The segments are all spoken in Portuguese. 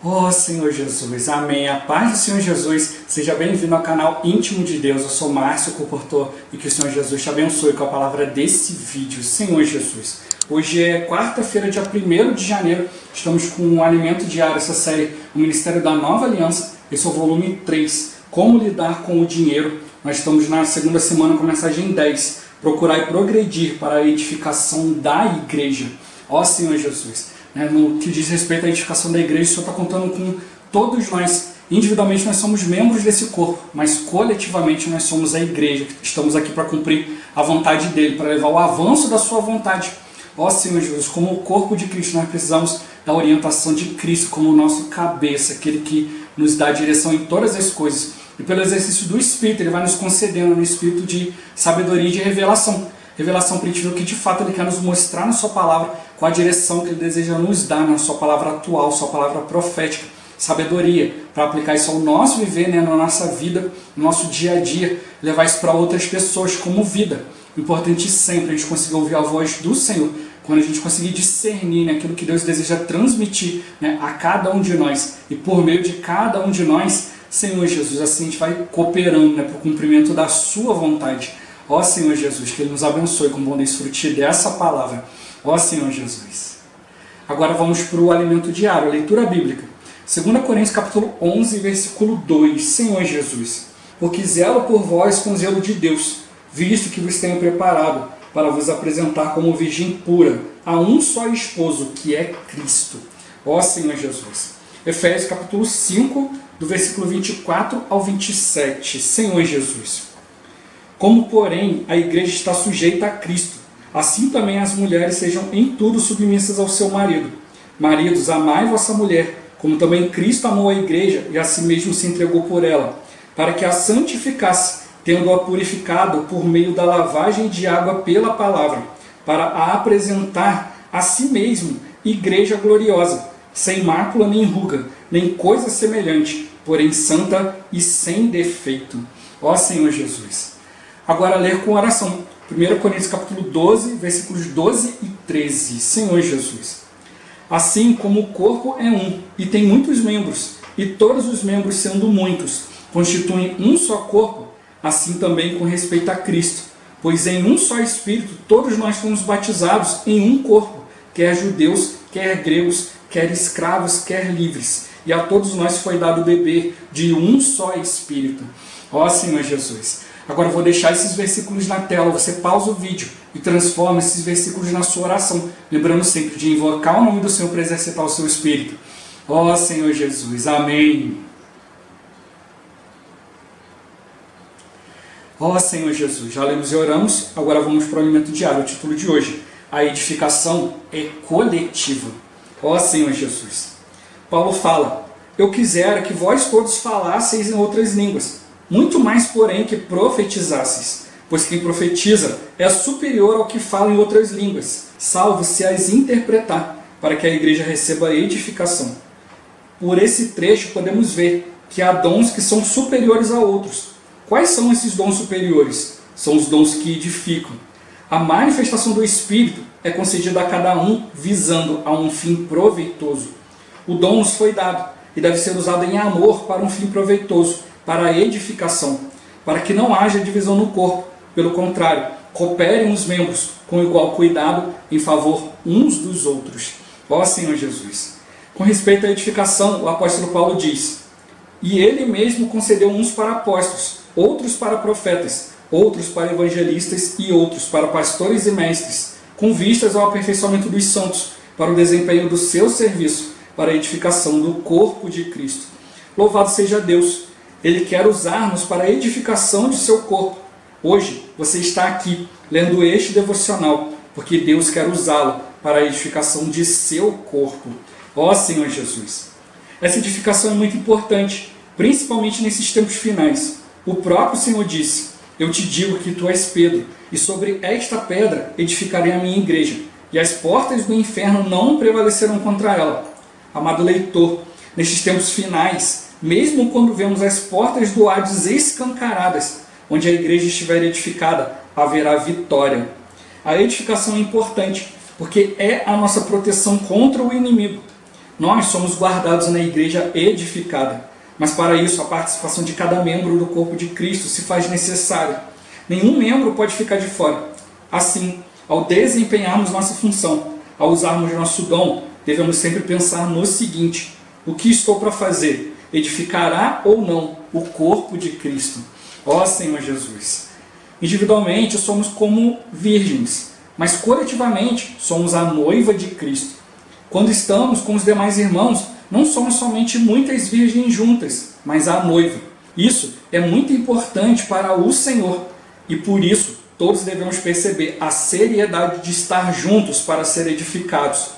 Oh Senhor Jesus, amém. A paz do Senhor Jesus, seja bem-vindo ao canal Íntimo de Deus. Eu sou Márcio, comportor, e que o Senhor Jesus te abençoe com a palavra desse vídeo. Senhor Jesus, hoje é quarta-feira, dia 1º de janeiro, estamos com um alimento diário, essa série, o Ministério da Nova Aliança, esse é o volume 3, Como Lidar com o Dinheiro. Nós estamos na segunda semana com a mensagem 10, Procurar e Progredir para a Edificação da Igreja. Ó Senhor Jesus, no que diz respeito à edificação da igreja, o Senhor está contando com todos nós. Individualmente nós somos membros desse corpo, mas coletivamente nós somos a igreja. Estamos aqui para cumprir a vontade dele, para levar o avanço da sua vontade. Ó Senhor Jesus, como o corpo de Cristo, nós precisamos da orientação de Cristo como o nosso cabeça, aquele que nos dá a direção em todas as coisas. E pelo exercício do Espírito, ele vai nos concedendo no Espírito de sabedoria e de revelação. Revelação para a gente ver o que de fato ele quer nos mostrar na sua palavra, com a direção que ele deseja nos dar na sua palavra atual, sua palavra profética. Sabedoria para aplicar isso ao nosso viver, na nossa vida, no nosso dia a dia, levar isso para outras pessoas como vida. O importante sempre é a gente conseguir ouvir a voz do Senhor, quando a gente conseguir discernir aquilo que Deus deseja transmitir a cada um de nós. E por meio de cada um de nós, Senhor Jesus, assim a gente vai cooperando para o cumprimento da sua vontade. Ó Senhor Jesus, que Ele nos abençoe com bom desfrutir dessa palavra. Ó Senhor Jesus. Agora vamos para o alimento diário, a leitura bíblica. 2 Coríntios capítulo 11, versículo 2. Senhor Jesus, porque zelo por vós com zelo de Deus, visto que vos tenho preparado para vos apresentar como virgem pura, a um só esposo, que é Cristo. Ó Senhor Jesus. Efésios capítulo 5, do versículo 24 ao 27. Senhor Jesus. Como, porém, a igreja está sujeita a Cristo, assim também as mulheres sejam em tudo submissas ao seu marido. Maridos, amai vossa mulher, como também Cristo amou a igreja e a si mesmo se entregou por ela, para que a santificasse, tendo-a purificado por meio da lavagem de água pela palavra, para a apresentar a si mesmo igreja gloriosa, sem mácula nem ruga, nem coisa semelhante, porém santa e sem defeito. Ó Senhor Jesus. Agora ler com oração. 1 Coríntios capítulo 12, versículos 12 e 13. Senhor Jesus. Assim como o corpo é um e tem muitos membros, e todos os membros sendo muitos, constituem um só corpo, assim também com respeito a Cristo. Pois em um só Espírito todos nós fomos batizados em um corpo, quer judeus, quer gregos, quer escravos, quer livres. E a todos nós foi dado beber de um só Espírito. Ó Senhor Jesus. Agora eu vou deixar esses versículos na tela, você pausa o vídeo e transforma esses versículos na sua oração, lembrando sempre de invocar o nome do Senhor para exercitar o seu Espírito. Ó Senhor Jesus, amém. Ó Senhor Jesus, já lemos e oramos, agora vamos para o alimento diário, o título de hoje. A edificação é coletiva. Ó Senhor Jesus. Paulo fala, eu quisera que vós todos falasseis em outras línguas, muito mais, porém, que profetizasseis, pois quem profetiza é superior ao que fala em outras línguas, salvo se as interpretar, para que a igreja receba a edificação. Por esse trecho podemos ver que há dons que são superiores a outros. Quais são esses dons superiores? São os dons que edificam. A manifestação do Espírito é concedida a cada um visando a um fim proveitoso. O dom nos foi dado e deve ser usado em amor para um fim proveitoso, para a edificação, para que não haja divisão no corpo. Pelo contrário, cooperem os membros com igual cuidado em favor uns dos outros. Ó Senhor Jesus. Com respeito à edificação, o apóstolo Paulo diz, e ele mesmo concedeu uns para apóstolos, outros para profetas, outros para evangelistas e outros para pastores e mestres, com vistas ao aperfeiçoamento dos santos, para o desempenho do seu serviço, para a edificação do corpo de Cristo. Louvado seja Deus! Ele quer usar-nos para a edificação de seu corpo. Hoje você está aqui lendo este devocional, porque Deus quer usá-lo para a edificação de seu corpo. Ó Senhor Jesus! Essa edificação é muito importante, principalmente nesses tempos finais. O próprio Senhor disse, eu te digo que tu és Pedro, e sobre esta pedra edificarei a minha igreja, e as portas do inferno não prevalecerão contra ela. Amado leitor, nestes tempos finais, mesmo quando vemos as portas do Hades escancaradas, onde a igreja estiver edificada, haverá vitória. A edificação é importante, porque é a nossa proteção contra o inimigo. Nós somos guardados na igreja edificada, mas para isso a participação de cada membro do corpo de Cristo se faz necessária. Nenhum membro pode ficar de fora. Assim, ao desempenharmos nossa função, ao usarmos nosso dom, devemos sempre pensar no seguinte: o que estou para fazer? Edificará ou não o corpo de Cristo? Ó Senhor Jesus! Individualmente somos como virgens, mas coletivamente somos a noiva de Cristo. Quando estamos com os demais irmãos, não somos somente muitas virgens juntas, mas a noiva. Isso é muito importante para o Senhor e por isso todos devemos perceber a seriedade de estar juntos para ser edificados.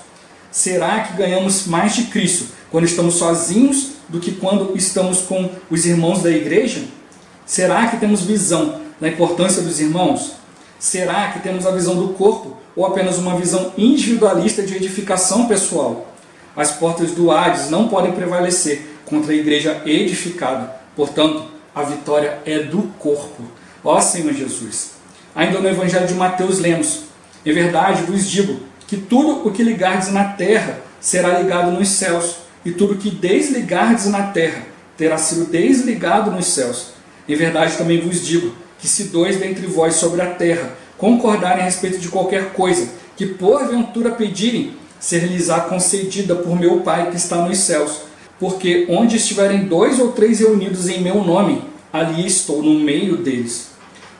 Será que ganhamos mais de Cristo quando estamos sozinhos do que quando estamos com os irmãos da igreja? Será que temos visão da importância dos irmãos? Será que temos a visão do corpo ou apenas uma visão individualista de edificação pessoal? As portas do Hades não podem prevalecer contra a igreja edificada. Portanto, a vitória é do corpo. Ó Senhor Jesus! Ainda no Evangelho de Mateus lemos: em verdade vos digo que tudo o que ligardes na terra será ligado nos céus, e tudo o que desligardes na terra terá sido desligado nos céus. Em verdade também vos digo que se dois dentre vós sobre a terra concordarem a respeito de qualquer coisa que porventura pedirem, ser-lhes-á concedida por meu Pai que está nos céus. Porque onde estiverem 2 ou 3 reunidos em meu nome, ali estou no meio deles.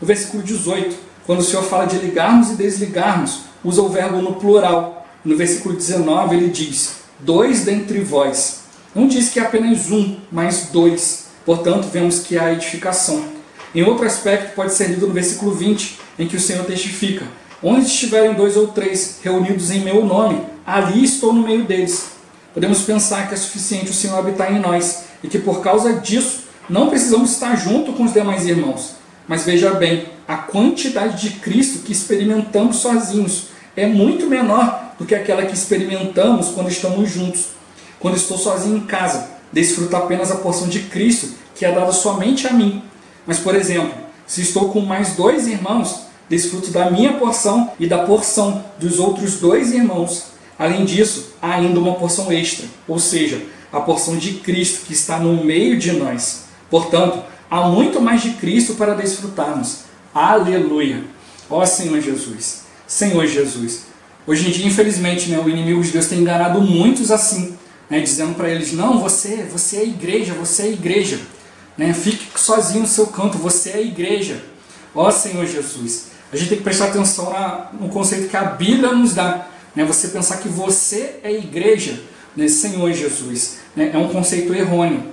No versículo 18, quando o Senhor fala de ligarmos e desligarmos, usa o verbo no plural. No versículo 19 ele diz: 2 dentre vós. Não diz que é apenas um, mas 2. Portanto, vemos que há edificação. Em outro aspecto, pode ser lido no versículo 20, em que o Senhor testifica: onde estiverem 2 ou 3 reunidos em meu nome, ali estou no meio deles. Podemos pensar que é suficiente o Senhor habitar em nós, e que por causa disso, não precisamos estar junto com os demais irmãos. Mas veja bem, a quantidade de Cristo que experimentamos sozinhos é muito menor do que aquela que experimentamos quando estamos juntos. Quando estou sozinho em casa, desfruto apenas a porção de Cristo que é dada somente a mim. Mas, por exemplo, se estou com mais 2 irmãos, desfruto da minha porção e da porção dos outros 2 irmãos. Além disso, há ainda uma porção extra, ou seja, a porção de Cristo que está no meio de nós. Portanto, há muito mais de Cristo para desfrutarmos. Aleluia! Ó Senhor Jesus! Senhor Jesus! Hoje em dia, infelizmente, o inimigo de Deus tem enganado muitos assim, dizendo para eles: não, você é a igreja, você é a igreja. Fique sozinho no seu canto, você é a igreja. Ó Senhor Jesus! A gente tem que prestar atenção no conceito que a Bíblia nos dá. Você pensar que você é a igreja, Senhor Jesus, é um conceito errôneo.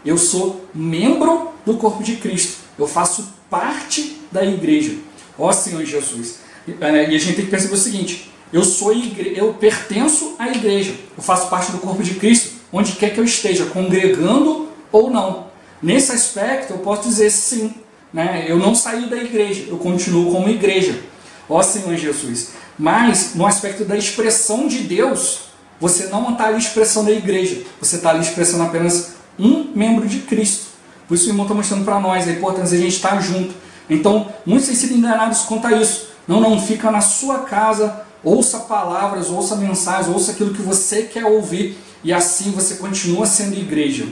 Eu sou membro do corpo de Cristo, eu faço parte da igreja. Ó Senhor Jesus! E a gente tem que perceber o seguinte: eu pertenço à igreja, eu faço parte do corpo de Cristo, onde quer que eu esteja, congregando ou não. Nesse aspecto eu posso dizer sim, eu não saí da igreja, eu continuo como igreja. Ó Senhor Jesus! Mas no aspecto da expressão de Deus, você não está ali expressando a igreja, você está ali expressando apenas um membro de Cristo. Por isso o irmão está mostrando para nós a importância de a gente estar junto. Então, muitos têm sido enganados quanto a isso. Não fica na sua casa, ouça palavras, ouça mensagens, ouça aquilo que você quer ouvir, e assim você continua sendo igreja.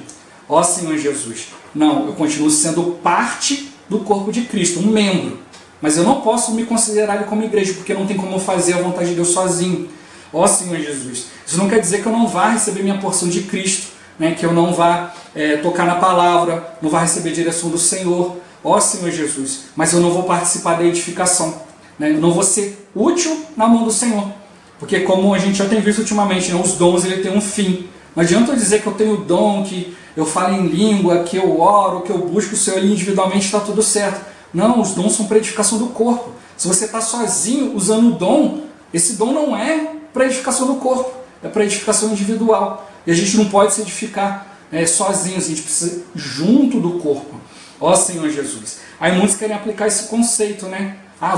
Ó Senhor Jesus! Não, eu continuo sendo parte do corpo de Cristo, um membro. Mas eu não posso me considerar ele como igreja, porque não tem como eu fazer a vontade de Deus sozinho. Ó Senhor Jesus! Isso não quer dizer que eu não vá receber minha porção de Cristo, que eu não vá tocar na palavra, não vá receber a direção do Senhor. Ó Senhor Jesus! Mas eu não vou participar da edificação. Eu não vou ser útil na mão do Senhor. Porque como a gente já tem visto ultimamente, os dons ele tem um fim. Não adianta eu dizer que eu tenho dom, que eu falo em língua, que eu oro, que eu busco o Senhor ali individualmente, está tudo certo. Não, os dons são para edificação do corpo. Se você está sozinho usando o dom, esse dom não é para edificação do corpo, é para edificação individual. E a gente não pode se edificar sozinho, a gente precisa junto do corpo. Ó Senhor Jesus! Aí muitos querem aplicar esse conceito,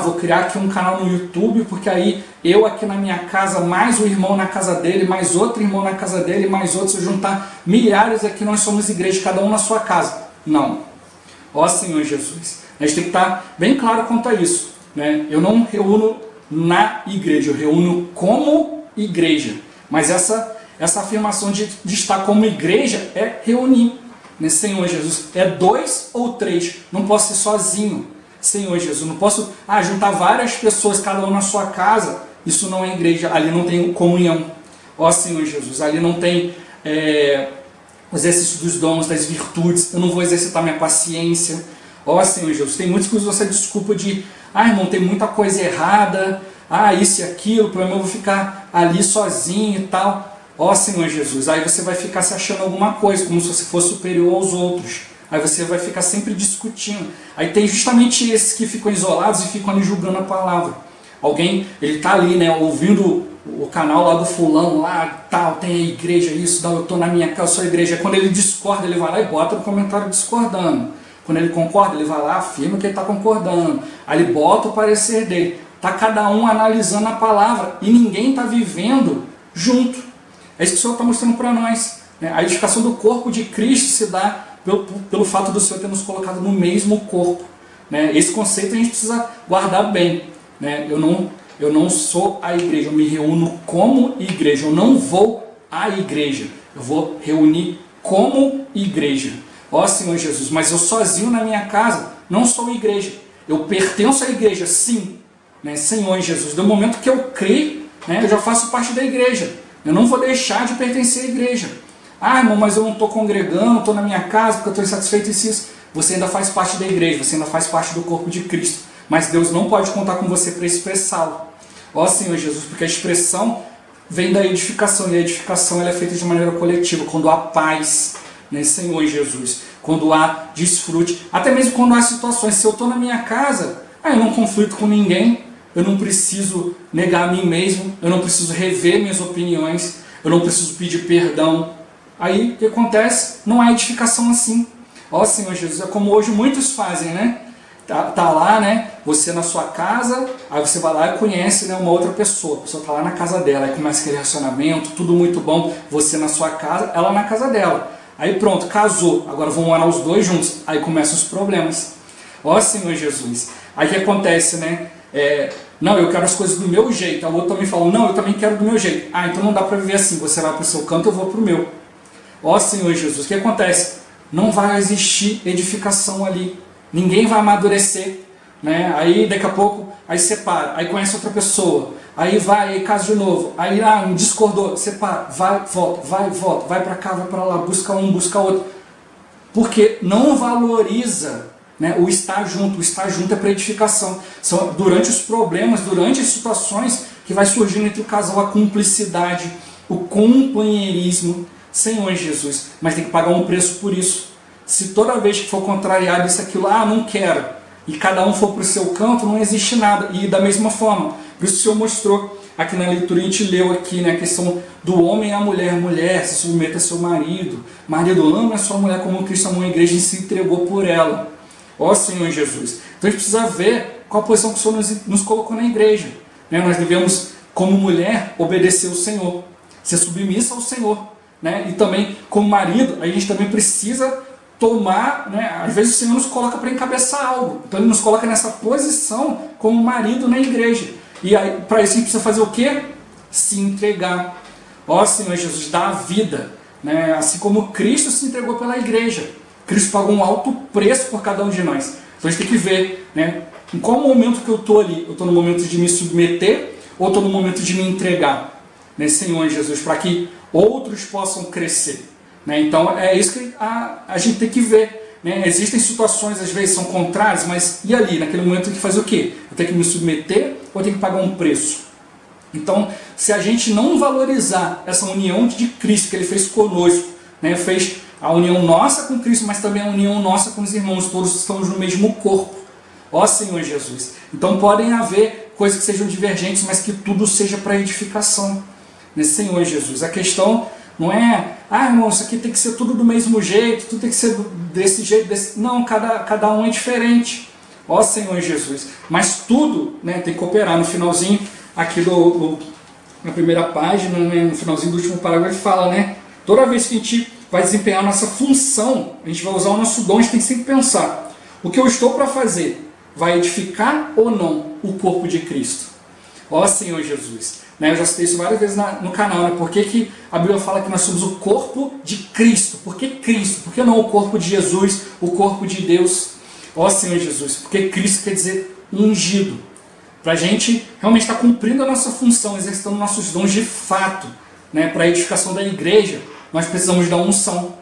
vou criar aqui um canal no YouTube, porque aí eu aqui na minha casa, mais um irmão na casa dele, mais outro irmão na casa dele, mais outro, se eu juntar milhares aqui, nós somos igreja, cada um na sua casa. Não. Ó Senhor Jesus! A gente tem que estar bem claro quanto a isso. Eu não reúno na igreja, eu reúno como igreja. Mas essa essa afirmação de estar como igreja é reunir. Né? Senhor Jesus, é 2 ou 3, não posso ser sozinho. Senhor Jesus, não posso juntar várias pessoas, cada um na sua casa, isso não é igreja, ali não tem comunhão. Ó Senhor Jesus, ali não tem o exercício dos dons, das virtudes, eu não vou exercitar minha paciência. Ó Senhor Jesus, tem muitos que usam essa desculpa de irmão, tem muita coisa errada, isso e aquilo, o problema eu vou ficar ali sozinho e tal. Ó Senhor Jesus, aí você vai ficar se achando alguma coisa, como se você fosse superior aos outros. Aí você vai ficar sempre discutindo. Aí tem justamente esses que ficam isolados e ficam ali julgando a palavra. Alguém, ele está ali, né, ouvindo o canal lá do fulano, lá, tal, tem a igreja, isso, eu estou na minha casa, sou a igreja. Quando ele discorda, ele vai lá e bota no comentário discordando. Quando ele concorda, ele vai lá, afirma que ele está concordando. Aí ele bota o parecer dele. Está cada um analisando a palavra e ninguém está vivendo junto. É isso que o Senhor está mostrando para nós. Né? A edificação do corpo de Cristo se dá pelo fato do Senhor ter nos colocado no mesmo corpo. Né? Esse conceito a gente precisa guardar bem. Né? Eu não sou a igreja, eu me reúno como igreja. Eu não vou à igreja, eu vou reunir como igreja. Ó Senhor Jesus, mas eu sozinho na minha casa não sou igreja. Eu pertenço à igreja, sim. Né? Senhor Jesus, do momento que eu creio, né, eu já faço parte da igreja. Eu não vou deixar de pertencer à igreja. Irmão, mas eu não estou congregando, estou na minha casa porque eu estou insatisfeito isso. Você ainda faz parte da igreja, você ainda faz parte do corpo de Cristo. Mas Deus não pode contar com você para expressá-lo. Ó Senhor Jesus, porque a expressão vem da edificação, e a edificação ela é feita de maneira coletiva, quando há paz, né, Senhor Jesus, quando há desfrute, até mesmo quando há situações. Se eu estou na minha casa, eu não conflito com ninguém, eu não preciso negar a mim mesmo, eu não preciso rever minhas opiniões, eu não preciso pedir perdão. Aí o que acontece? Não há edificação assim. Ó Senhor Jesus, é como hoje muitos fazem, né? Tá lá, né? Você na sua casa, aí você vai lá e conhece, né, uma outra pessoa. A pessoa tá lá na casa dela, aí começa aquele relacionamento, tudo muito bom. Você na sua casa, ela na casa dela. Aí pronto, casou. Agora vão morar os dois juntos. Aí começam os problemas. Ó Senhor Jesus. Aí o que acontece, né? Não, eu quero as coisas do meu jeito. A outra também falou, não, eu também quero do meu jeito. Então não dá para viver assim. Você vai para o seu canto, eu vou para o meu. Ó Senhor Jesus, o que acontece? Não vai existir edificação ali. Ninguém vai amadurecer, né? Aí daqui a pouco, aí separa, aí conhece outra pessoa, aí vai, aí casa de novo, aí discordou, separa, vai, volta, vai para cá, vai para lá, busca um, busca outro. Porque não valoriza, né, o estar junto. O estar junto é para edificação. São durante os problemas, durante as situações que vai surgindo entre o casal a cumplicidade, o companheirismo. Senhor Jesus, mas tem que pagar um preço por isso. Se toda vez que for contrariado isso, aquilo, não quero, e cada um for para o seu canto, não existe nada. E da mesma forma, por isso o Senhor mostrou, aqui na leitura a gente leu aqui, né, a questão do homem e a mulher. Mulher, se submeta a seu marido. Marido, ama a sua mulher como Cristo amou a igreja e se entregou por ela. Ó Senhor Jesus. Então a gente precisa ver qual a posição que o Senhor nos colocou na igreja. Né? Nós devemos, como mulher, obedecer ao Senhor, ser submissa ao Senhor. Né? E também, como marido, a gente também precisa tomar, né? Às vezes o Senhor nos coloca para encabeçar algo, então Ele nos coloca nessa posição como marido na igreja. E aí, para isso a gente precisa fazer o quê? Se entregar. Ó Senhor Jesus, dá a vida, né? Assim como Cristo se entregou pela igreja. Cristo pagou um alto preço por cada um de nós. Então a gente tem que ver, né? Em qual momento que eu estou ali? Eu estou no momento de me submeter ou estou no momento de me entregar? Né, Senhor Jesus, para que outros possam crescer. Né? Então é isso que a gente tem que ver. Né? Existem situações, às vezes, são contrárias, mas e ali? Naquele momento tem que fazer o quê? Eu tenho que me submeter ou eu tenho que pagar um preço? Então, se a gente não valorizar essa união de Cristo que Ele fez conosco, né? Fez a união nossa com Cristo, mas também a união nossa com os irmãos, todos estamos no mesmo corpo. Ó Senhor Jesus. Então podem haver coisas que sejam divergentes, mas que tudo seja para edificação. Né? Senhor Jesus. A questão não é, irmão, isso aqui tem que ser tudo do mesmo jeito, tudo tem que ser desse jeito, desse... Não, cada um é diferente. Ó Senhor Jesus. Mas tudo, né, tem que cooperar. No finalzinho aqui na primeira página, né, no finalzinho do último parágrafo, ele fala, né? Toda vez que a gente vai desempenhar a nossa função, a gente vai usar o nosso dom, a gente tem que sempre pensar, o que eu estou para fazer vai edificar ou não o corpo de Cristo? Ó Senhor Jesus. né? Eu já citei isso várias vezes no canal, né? Por que a Bíblia fala que nós somos o corpo de Cristo? Por que Cristo? Por que não o corpo de Jesus, o corpo de Deus? Ó Senhor Jesus, porque Cristo quer dizer ungido. Para a gente realmente estar cumprindo a nossa função, exercitando nossos dons de fato, né? Para a edificação da igreja, nós precisamos da unção.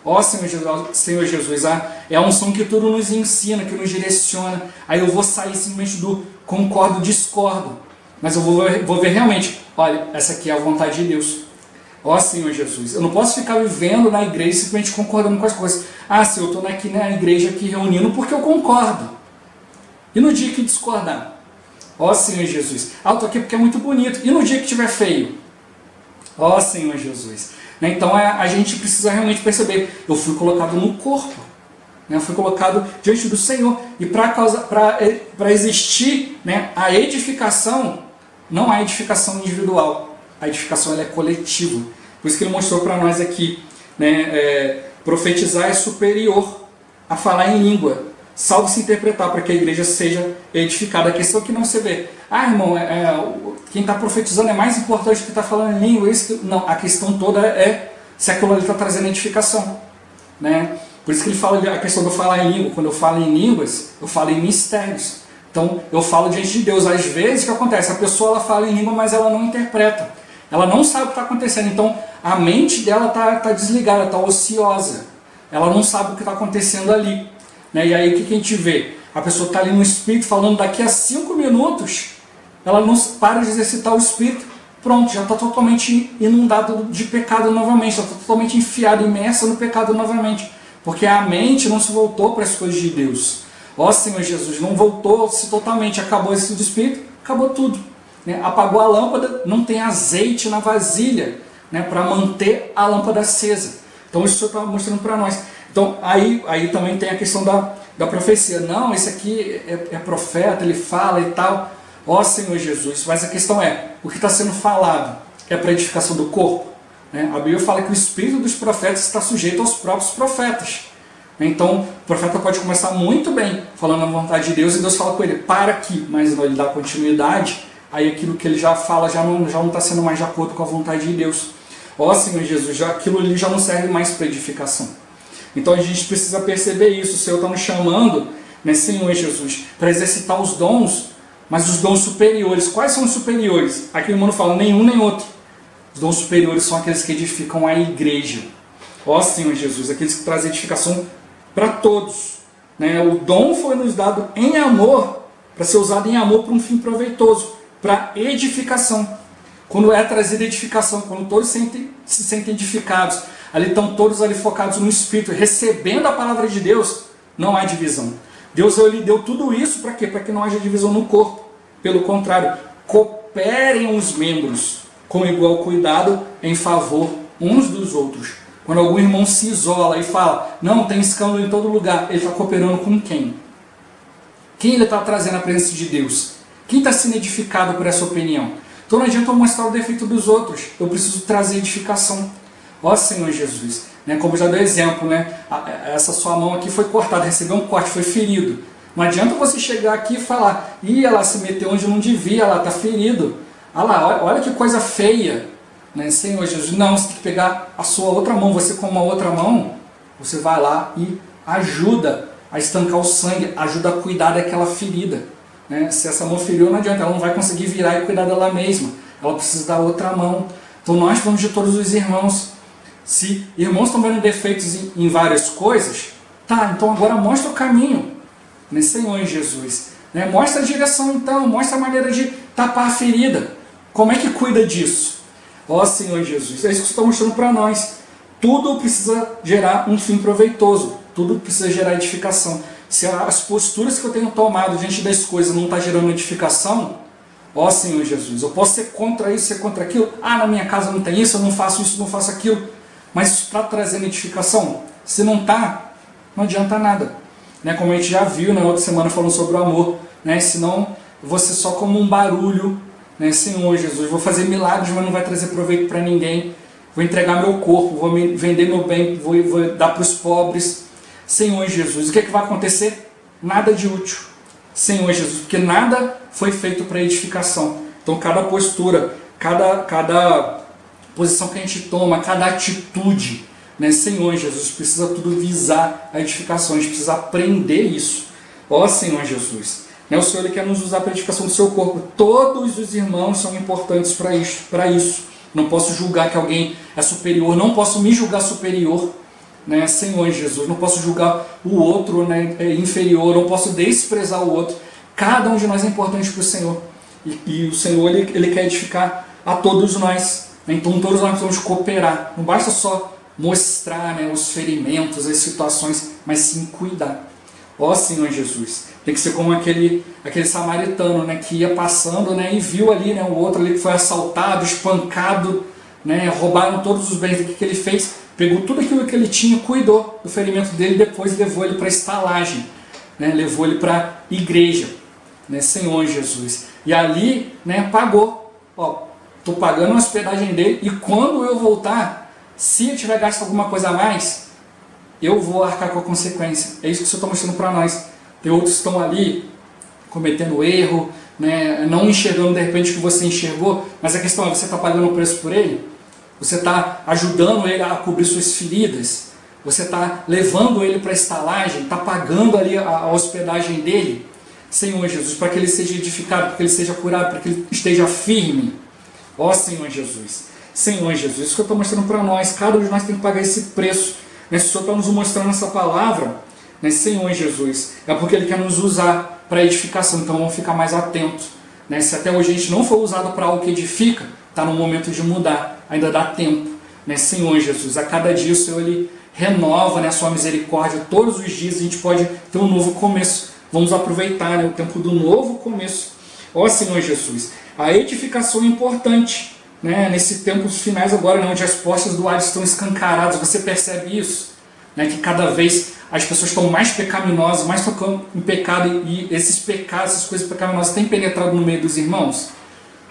Ó Senhor Jesus, é a unção que tudo nos ensina, que nos direciona. Aí eu vou sair simplesmente do concordo, discordo. Mas eu vou ver realmente, olha, essa aqui é a vontade de Deus. Ó Senhor Jesus, eu não posso ficar vivendo na igreja simplesmente concordando com as coisas. Ah, se eu estou aqui na igreja aqui reunindo porque eu concordo. E no dia que discordar? Ó Senhor Jesus, eu estou aqui porque é muito bonito. E no dia que estiver feio? Ó Senhor Jesus. Então a gente precisa realmente perceber, eu fui colocado no corpo. Eu fui colocado diante do Senhor. E para existir, né, a edificação, não há edificação individual. A edificação ela é coletiva. Por isso que ele mostrou para nós aqui, né, profetizar é superior a falar em língua, salvo se interpretar, para que a igreja seja edificada. A questão é que não se vê. Ah, irmão, quem está profetizando é mais importante que está falando em língua. Não, a questão toda é se aquilo ali está trazendo edificação. Né? Por isso que ele fala a questão do falar em língua. Quando eu falo em línguas, eu falo em mistérios. Então, eu falo diante de Deus. Às vezes, o que acontece? A pessoa ela fala em língua, mas ela não interpreta. Ela não sabe o que está acontecendo. Então, a mente dela está desligada, está ociosa. Ela não sabe o que está acontecendo ali. Né? E aí, o que a gente vê? A pessoa está ali no Espírito falando daqui a 5 minutos, ela não para de exercitar o Espírito. Pronto, já está totalmente inundado de pecado novamente. Já está totalmente enfiada, imersa no pecado novamente. Porque a mente não se voltou para as coisas de Deus. Ó Senhor Jesus, não voltou-se totalmente, acabou esse do Espírito, acabou tudo. Né? Apagou a lâmpada, não tem azeite na vasilha, né, para manter a lâmpada acesa. Então isso o Senhor está mostrando para nós. Então aí também tem a questão da profecia. Não, esse aqui é profeta, ele fala e tal. Ó Senhor Jesus, mas a questão é, o que está sendo falado é para edificação do corpo? Né? A Bíblia fala que o espírito dos profetas está sujeito aos próprios profetas. Então, o profeta pode começar muito bem, falando a vontade de Deus, e Deus fala com ele, para aqui, mas não ele dá continuidade, aí aquilo que ele já fala já não está sendo mais de acordo com a vontade de Deus. Ó Senhor Jesus, aquilo ali já não serve mais para edificação. Então a gente precisa perceber isso, o Senhor está nos chamando, né, Senhor Jesus, para exercitar os dons, mas os dons superiores. Quais são os superiores? Aqui o irmão não fala nenhum nem outro. Os dons superiores são aqueles que edificam a igreja. Ó Senhor Jesus, aqueles que trazem edificação para todos. Né? O dom foi nos dado em amor, para ser usado em amor para um fim proveitoso, para edificação. Quando é trazida edificação, quando todos se sentem edificados, ali estão todos ali focados no Espírito, recebendo a palavra de Deus, não há divisão. Deus lhe deu tudo isso para quê? Para que não haja divisão no corpo. Pelo contrário, cooperem os membros com igual cuidado em favor uns dos outros. Quando algum irmão se isola e fala, não, tem escândalo em todo lugar, ele está cooperando com quem? Quem ele está trazendo a presença de Deus? Quem está sendo edificado por essa opinião? Então não adianta eu mostrar o defeito dos outros, eu preciso trazer edificação. Ó Senhor Jesus, né? Como eu já dei exemplo, né? Essa sua mão aqui foi cortada, recebeu um corte, foi ferido. Não adianta você chegar aqui e falar, ela se meteu onde não devia, ela está ferido. Olha que coisa feia. Né? Senhor Jesus, não, você tem que pegar a sua outra mão, você com uma outra mão, você vai lá e ajuda a estancar o sangue, ajuda a cuidar daquela ferida. Né? Se essa mão feriu, não adianta, ela não vai conseguir virar e cuidar dela mesma, ela precisa da outra mão. Então nós vamos de todos os irmãos. Se irmãos estão vendo defeitos em várias coisas, tá, então agora mostra o caminho, né, Senhor Jesus. Né? Mostra a direção então, mostra a maneira de tapar a ferida. Como é que cuida disso? Ó Senhor Jesus, é isso que você está mostrando para nós. Tudo precisa gerar um fim proveitoso, tudo precisa gerar edificação. Se as posturas que eu tenho tomado diante das coisas não estão gerando edificação, ó Senhor Jesus, eu posso ser contra isso, ser contra aquilo. Na minha casa não tem isso, eu não faço isso, não faço aquilo. Mas isso está trazendo edificação? Se não está, não adianta nada. Né? Como a gente já viu na outra semana falando sobre o amor. Né? Senão, você só como um barulho. Né? Senhor Jesus, vou fazer milagres, mas não vai trazer proveito para ninguém. Vou entregar meu corpo, vou vender meu bem, vou dar para os pobres. Senhor Jesus, o que vai acontecer? Nada de útil. Senhor Jesus, porque nada foi feito para edificação. Então cada postura cada posição que a gente toma, cada atitude, né? Senhor Jesus, precisa tudo visar a edificação, a gente precisa aprender isso. Ó Senhor Jesus, né? O Senhor ele quer nos usar para a edificação do seu corpo. Todos os irmãos são importantes para isso. Não posso julgar que alguém é superior, não posso me julgar superior, né? Senhor Jesus, não posso julgar o outro, né, inferior, não posso desprezar o outro. Cada um de nós é importante para o Senhor. E o Senhor ele quer edificar a todos nós. Então todos nós precisamos cooperar. Não basta só mostrar, né, os ferimentos, as situações, mas sim cuidar. Ó Senhor Jesus, tem que ser como aquele samaritano, né, que ia passando, né, e viu ali, né, o outro ali que foi assaltado, espancado, né, roubaram todos os bens. O que ele fez? Pegou tudo aquilo que ele tinha, cuidou do ferimento dele, depois levou ele para a estalagem, né, levou ele para a igreja, né, Senhor Jesus. E ali, né, pagou. Ó, estou pagando a hospedagem dele e quando eu voltar, se eu tiver gasto alguma coisa a mais, eu vou arcar com a consequência. É isso que o Senhor está mostrando para nós. Tem outros que estão ali cometendo erro, né, não enxergando de repente o que você enxergou, mas a questão é, você está pagando o preço por ele? Você está ajudando ele a cobrir suas feridas? Você está levando ele para a estalagem? Está pagando ali a hospedagem dele? Senhor Jesus, para que ele seja edificado, para que ele seja curado, para que ele esteja firme. Ó Senhor Jesus. Senhor Jesus, isso que eu estou mostrando para nós. Cada um de nós tem que pagar esse preço. O Senhor está nos mostrando essa palavra, né, Senhor Jesus, é porque Ele quer nos usar para edificação. Então vamos ficar mais atentos, né? Se até hoje a gente não for usado para algo que edifica, está no momento de mudar, ainda dá tempo, né, Senhor Jesus. A cada dia o Senhor ele renova, né, a sua misericórdia. Todos os dias a gente pode ter um novo começo. Vamos aproveitar, né, o tempo do novo começo. Ó Senhor Jesus, a edificação é importante, né, nesse tempo dos finais agora, né, onde as portas do ar estão escancaradas. Você percebe isso? Né, que cada vez as pessoas estão mais pecaminosas, mais tocando em pecado, e esses pecados, essas coisas pecaminosas têm penetrado no meio dos irmãos.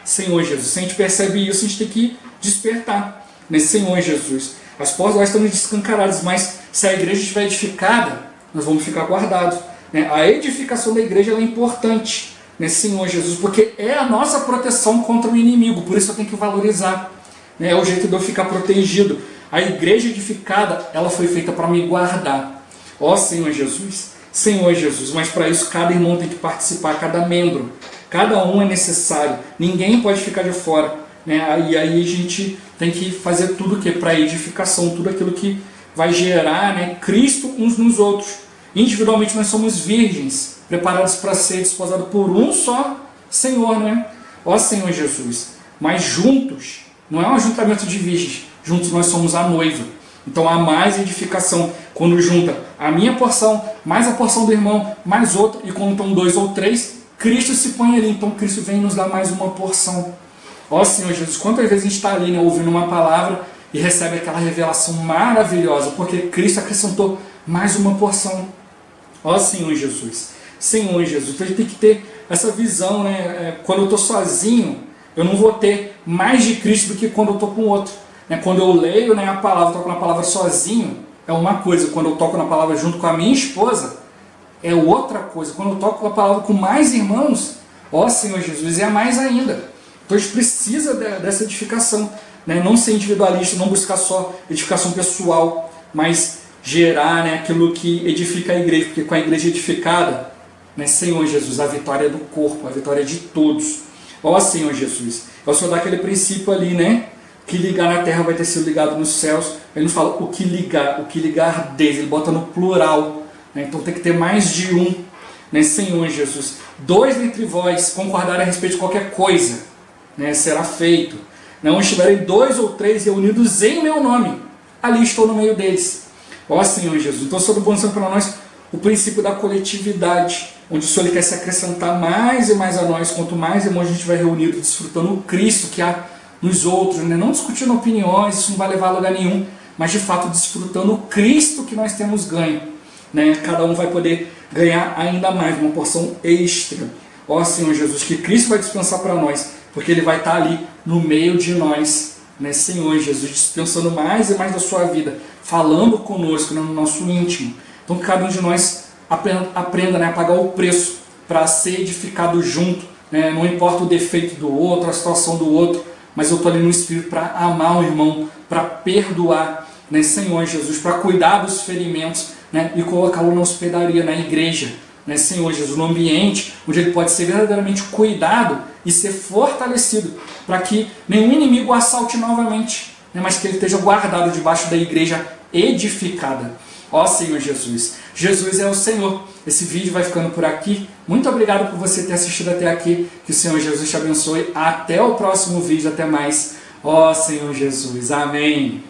Senhor Jesus, se a gente percebe isso, a gente tem que despertar, né, Senhor Jesus. As portas lá estão escancaradas, mas se a igreja estiver edificada, nós vamos ficar guardados, né? A edificação da igreja é importante, né, Senhor Jesus, porque é a nossa proteção contra o inimigo. Por isso eu tenho que valorizar, né? É o jeito de eu ficar protegido. A igreja edificada, ela foi feita para me guardar. Ó Senhor Jesus, Senhor Jesus, mas para isso cada irmão tem que participar, cada membro, cada um é necessário, ninguém pode ficar de fora, né? E aí a gente tem que fazer tudo o que para edificação, tudo aquilo que vai gerar, né, Cristo uns nos outros. Individualmente nós somos virgens, preparados para ser desposados por um só Senhor, né? Ó Senhor Jesus, mas juntos, não é um ajuntamento de virgens, juntos nós somos a noiva. Então há mais edificação quando junta a minha porção, mais a porção do irmão, mais outra, e quando estão 2 ou 3, Cristo se põe ali, então Cristo vem nos dar mais uma porção. Ó Senhor Jesus, quantas vezes a gente está ali, né, ouvindo uma palavra e recebe aquela revelação maravilhosa, porque Cristo acrescentou mais uma porção. Ó Senhor Jesus, Senhor Jesus, então a gente tem que ter essa visão, né? Quando eu estou sozinho, eu não vou ter mais de Cristo do que quando eu estou com o outro. Quando eu leio, né, a palavra, toco na palavra sozinho, é uma coisa. Quando eu toco na palavra junto com a minha esposa, é outra coisa. Quando eu toco a palavra com mais irmãos, ó Senhor Jesus, é mais ainda. Então a gente precisa dessa edificação, né? Não ser individualista, não buscar só edificação pessoal, mas gerar, né, aquilo que edifica a igreja, porque com a igreja edificada, né, Senhor Jesus, a vitória é do corpo, a vitória é de todos. Ó Senhor Jesus, é o Senhor dá aquele princípio ali, né? O que ligar na terra vai ter sido ligado nos céus. Ele não fala o que ligar desde, ele bota no plural, né? Então tem que ter mais de um, né, Senhor Jesus. 2 dentre vós concordarem a respeito de qualquer coisa, né, será feito. Não estiverem 2 ou 3 reunidos em meu nome, ali estou no meio deles. Ó Senhor Jesus, então o Senhor está mostrando para nós o princípio da coletividade, onde o Senhor quer se acrescentar mais e mais a nós. Quanto mais irmãos a gente vai reunido, desfrutando o Cristo que há nos outros, né? Não discutindo opiniões, isso não vai levar a lugar nenhum, mas de fato desfrutando o Cristo que nós temos ganho, né? Cada um vai poder ganhar ainda mais, uma porção extra. Ó Senhor Jesus, que Cristo vai dispensar para nós, porque Ele vai estar ali no meio de nós, né? Senhor Jesus, dispensando mais e mais da sua vida, falando conosco, né, no nosso íntimo. Então que cada um de nós aprenda, né, a pagar o preço para ser edificado junto, né? Não importa o defeito do outro, a situação do outro, mas eu estou ali no Espírito para amar o irmão, para perdoar, né, Senhor Jesus, para cuidar dos ferimentos, né, e colocá-lo na hospedaria, na igreja, né, Senhor Jesus, no ambiente onde ele pode ser verdadeiramente cuidado e ser fortalecido, para que nenhum inimigo o assalte novamente, né, mas que ele esteja guardado debaixo da igreja edificada. Ó Senhor Jesus, Jesus é o Senhor. Esse vídeo vai ficando por aqui. Muito obrigado por você ter assistido até aqui. Que o Senhor Jesus te abençoe. Até o próximo vídeo. Até mais. Ó Senhor Jesus. Amém.